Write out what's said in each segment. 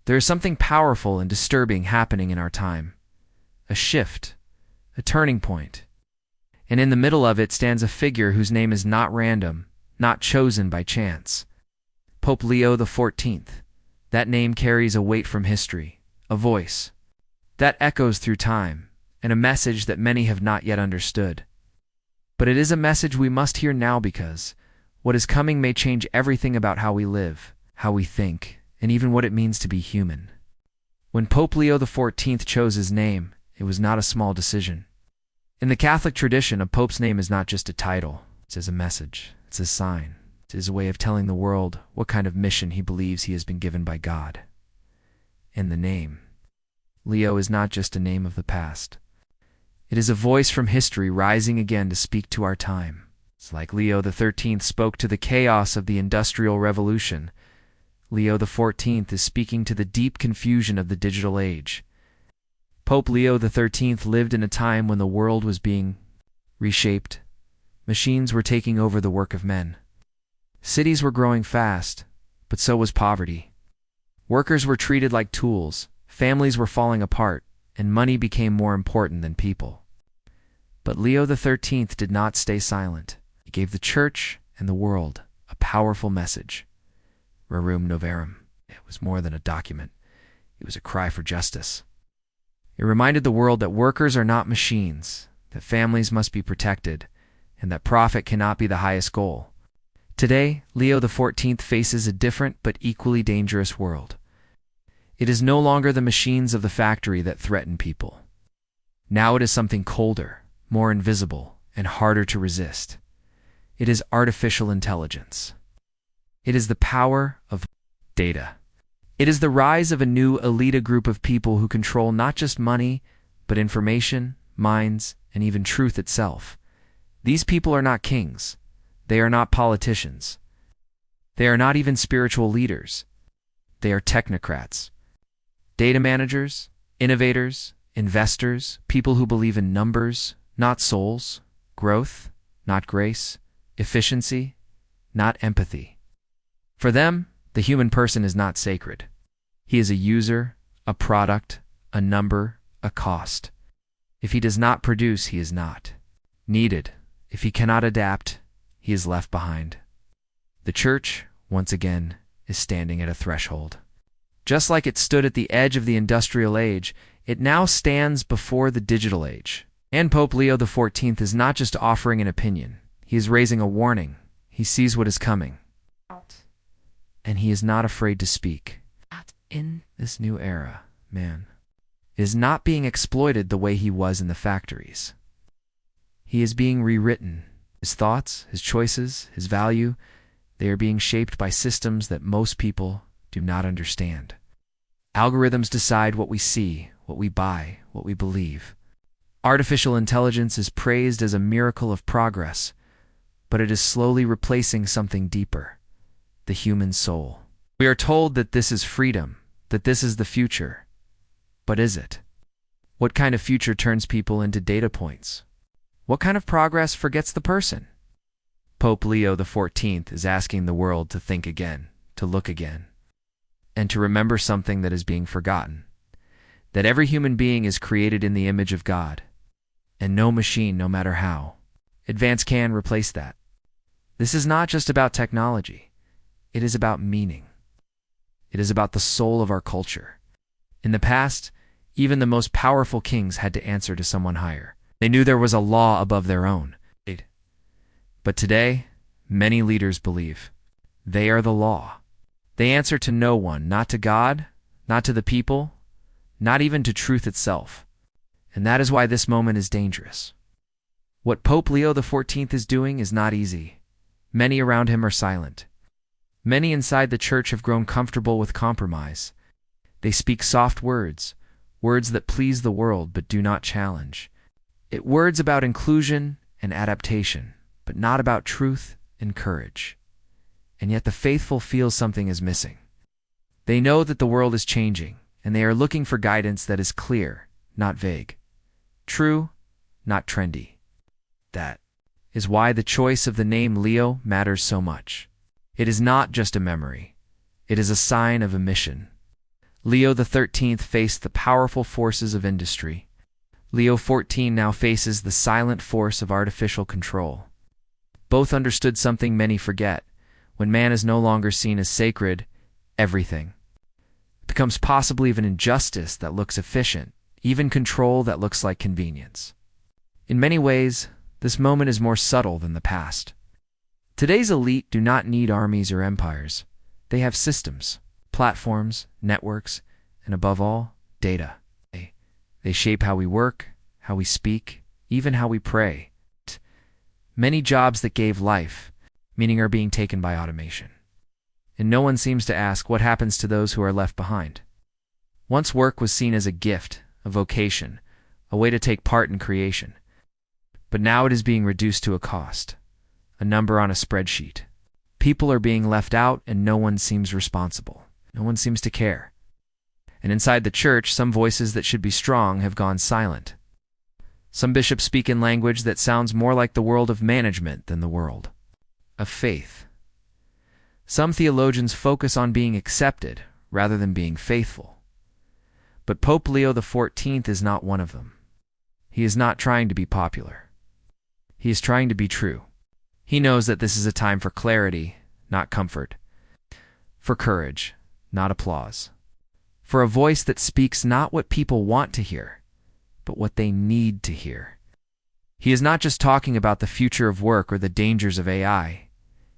There is something powerful and disturbing happening in our time. A shift, a turning point. And in the middle of it stands a figure whose name is not random, not chosen by chance. Pope Leo XIV. That name carries a weight from history, a voice that echoes through time, and a message that many have not yet understood. But it is a message we must hear now, because what is coming may change everything about how we live, how we think, and even what it means to be human. When Pope Leo XIV chose his name, it was not a small decision. In the Catholic tradition, a pope's name is not just a title. It's a message. It's a sign. It is a way of telling the world what kind of mission he believes he has been given by God. And the name Leo is not just a name of the past. It is a voice from history rising again to speak to our time. It's like Leo XIII spoke to the chaos of the Industrial Revolution. Leo XIV is speaking to the deep confusion of the digital age. Pope Leo XIII lived in a time when the world was being reshaped. Machines were taking over the work of men. Cities were growing fast, but so was poverty. Workers were treated like tools, families were falling apart, and money became more important than people. But Leo XIII did not stay silent. He gave the Church and the world a powerful message. Rerum Novarum. It was more than a document. It was a cry for justice. It reminded the world that workers are not machines, that families must be protected, and that profit cannot be the highest goal. Today, Leo XIV faces a different but equally dangerous world. It is no longer the machines of the factory that threaten people. Now it is something colder, more invisible, and harder to resist. It is artificial intelligence. It is the power of data. It is the rise of a new elite group of people who control not just money, but information, minds, and even truth itself. These people are not kings. They are not politicians. They are not even spiritual leaders. They are technocrats. Data managers, innovators, investors, people who believe in numbers, not souls, growth, not grace, efficiency, not empathy. For them, the human person is not sacred. He is a user, a product, a number, a cost. If he does not produce, he is not needed. If he cannot adapt, he is left behind. The Church, once again, is standing at a threshold. Just like it stood at the edge of the industrial age, it now stands before the digital age. And Pope Leo XIV is not just offering an opinion. He is raising a warning. He sees what is coming. And he is not afraid to speak. In this new era, man is not being exploited the way he was in the factories. He is being rewritten. His thoughts, his choices, his value, they are being shaped by systems that most people do not understand. Algorithms decide what we see, what we buy, what we believe. Artificial intelligence is praised as a miracle of progress, but it is slowly replacing something deeper. The human soul. We are told that this is freedom, that this is the future. But is it? What kind of future turns people into data points? What kind of progress forgets the person? Pope Leo XIV is asking the world to think again, to look again, and to remember something that is being forgotten. That every human being is created in the image of God, and no machine, no matter how advanced, can replace that. This is not just about technology. It is about meaning. It is about the soul of our culture. In the past, even the most powerful kings had to answer to someone higher. They knew there was a law above their own. But today, many leaders believe they are the law. They answer to no one, not to God, not to the people, not even to truth itself. And that is why this moment is dangerous. What Pope Leo XIV is doing is not easy. Many around him are silent. Many inside the Church have grown comfortable with compromise. They speak soft words, words that please the world but do not challenge. Words about inclusion and adaptation, but not about truth and courage. And yet the faithful feel something is missing. They know that the world is changing, and they are looking for guidance that is clear, not vague. True, not trendy. That is why the choice of the name Leo matters so much. It is not just a memory. It is a sign of a mission. Leo XIII faced the powerful forces of industry. Leo XIV now faces the silent force of artificial control. Both understood something many forget. When man is no longer seen as sacred, everything becomes possibly even injustice that looks efficient, even control that looks like convenience. In many ways, this moment is more subtle than the past. Today's elite do not need armies or empires. They have systems, platforms, networks, and above all, data. They shape how we work, how we speak, even how we pray. Many jobs that gave life, meaning are being taken by automation. And no one seems to ask what happens to those who are left behind. Once work was seen as a gift, a vocation, a way to take part in creation. But now it is being reduced to a cost, a number on a spreadsheet. People are being left out and no one seems responsible. No one seems to care. And inside the church, some voices that should be strong have gone silent. Some bishops speak in language that sounds more like the world of management than the world of faith. Some theologians focus on being accepted rather than being faithful. But Pope Leo XIV is not one of them. He is not trying to be popular. He is trying to be true. He knows that this is a time for clarity, not comfort, for courage, not applause, for a voice that speaks not what people want to hear, but what they need to hear. He is not just talking about the future of work or the dangers of AI.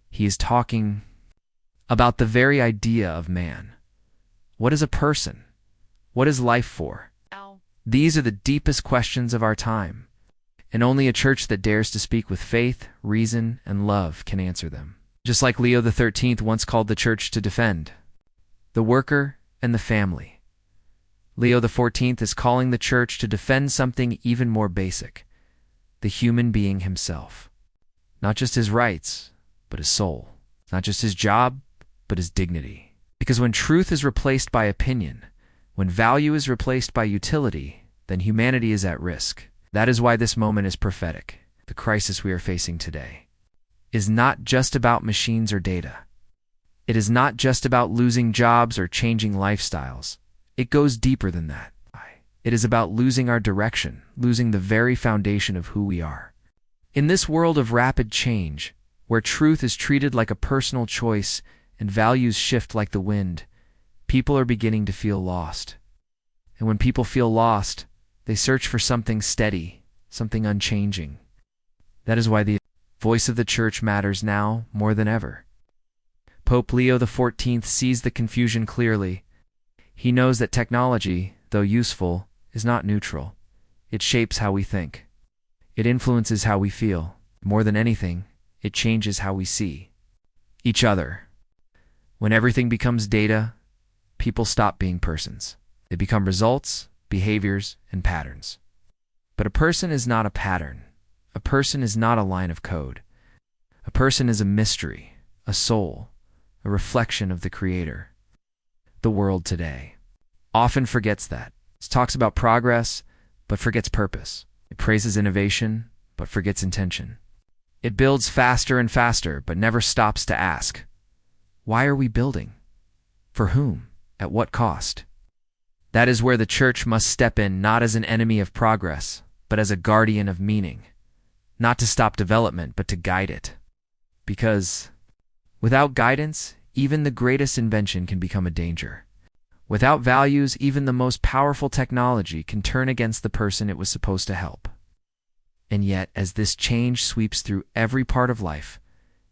He is talking about the very idea of man. What is a person? What is life for? These are the deepest questions of our time, and only a church that dares to speak with faith, reason, and love can answer them. Just like Leo XIII once called the church to defend the worker and the family, Leo XIV is calling the church to defend something even more basic, the human being himself. Not just his rights, but his soul. Not just his job, but his dignity. Because when truth is replaced by opinion, when value is replaced by utility, then humanity is at risk. That is why this moment is prophetic. The crisis we are facing today is not just about machines or data. It is not just about losing jobs or changing lifestyles. It goes deeper than that. It is about losing our direction, losing the very foundation of who we are. In this world of rapid change, where truth is treated like a personal choice and values shift like the wind, people are beginning to feel lost. And when people feel lost, they search for something steady, something unchanging. That is why the voice of the church matters now more than ever. Pope Leo XIV sees the confusion clearly. He knows that technology, though useful, is not neutral. It shapes how we think. It influences how we feel. More than anything, it changes how we see each other. When everything becomes data, people stop being persons. They become results, behaviors, and patterns. But a person is not a pattern. A person is not a line of code. A person is a mystery, a soul, a reflection of the Creator. The world today often forgets that. It talks about progress, but forgets purpose. It praises innovation, but forgets intention. It builds faster and faster, but never stops to ask, why are we building? For whom? At what cost? That is where the church must step in, not as an enemy of progress, but as a guardian of meaning. Not to stop development, but to guide it. Because without guidance, even the greatest invention can become a danger. Without values, even the most powerful technology can turn against the person it was supposed to help. And yet, as this change sweeps through every part of life,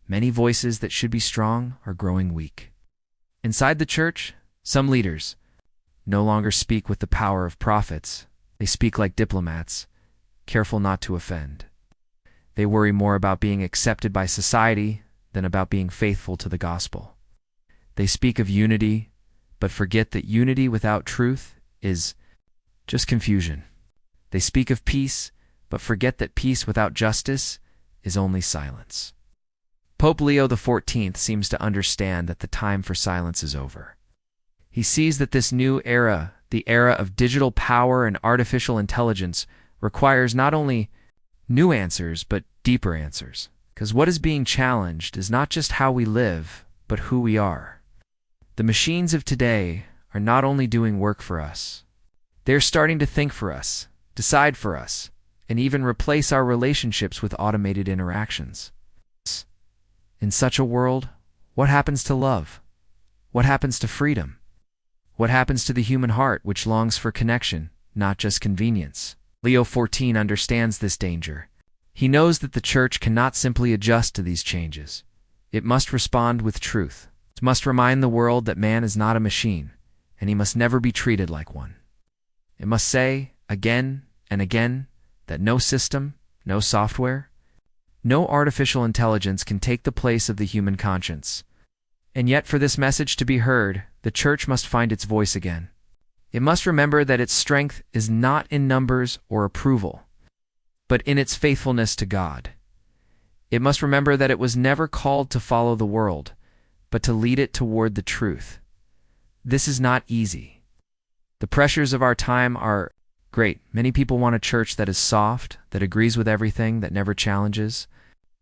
many voices that should be strong are growing weak. Inside the church, some leaders no longer speak with the power of prophets. They speak like diplomats, careful not to offend. They worry more about being accepted by society than about being faithful to the gospel. They speak of unity, but forget that unity without truth is just confusion. They speak of peace, but forget that peace without justice is only silence. Pope Leo XIV seems to understand that the time for silence is over. He sees that this new era, the era of digital power and artificial intelligence, requires not only new answers, but deeper answers. Because what is being challenged is not just how we live, but who we are. The machines of today are not only doing work for us, they're starting to think for us, decide for us, and even replace our relationships with automated interactions. In such a world, what happens to love? What happens to freedom? What happens to the human heart which longs for connection, not just convenience? Leo XIV understands this danger. He knows that the Church cannot simply adjust to these changes. It must respond with truth. It must remind the world that man is not a machine, and he must never be treated like one. It must say, again and again, that no system, no software, no artificial intelligence can take the place of the human conscience. And yet, for this message to be heard, the Church must find its voice again. It must remember that its strength is not in numbers or approval, but in its faithfulness to God. It must remember that it was never called to follow the world, but to lead it toward the truth. This is not easy. The pressures of our time are great. Many people want a church that is soft, that agrees with everything, that never challenges.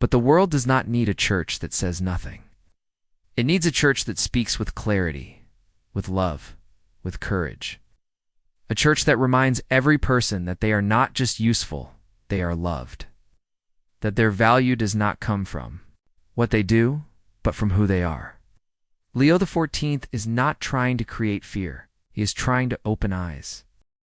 But the world does not need a church that says nothing. It needs a church that speaks with clarity, with love, with courage. A church that reminds every person that they are not just useful, they are loved. That their value does not come from what they do, but from who they are. Leo XIV is not trying to create fear. He is trying to open eyes.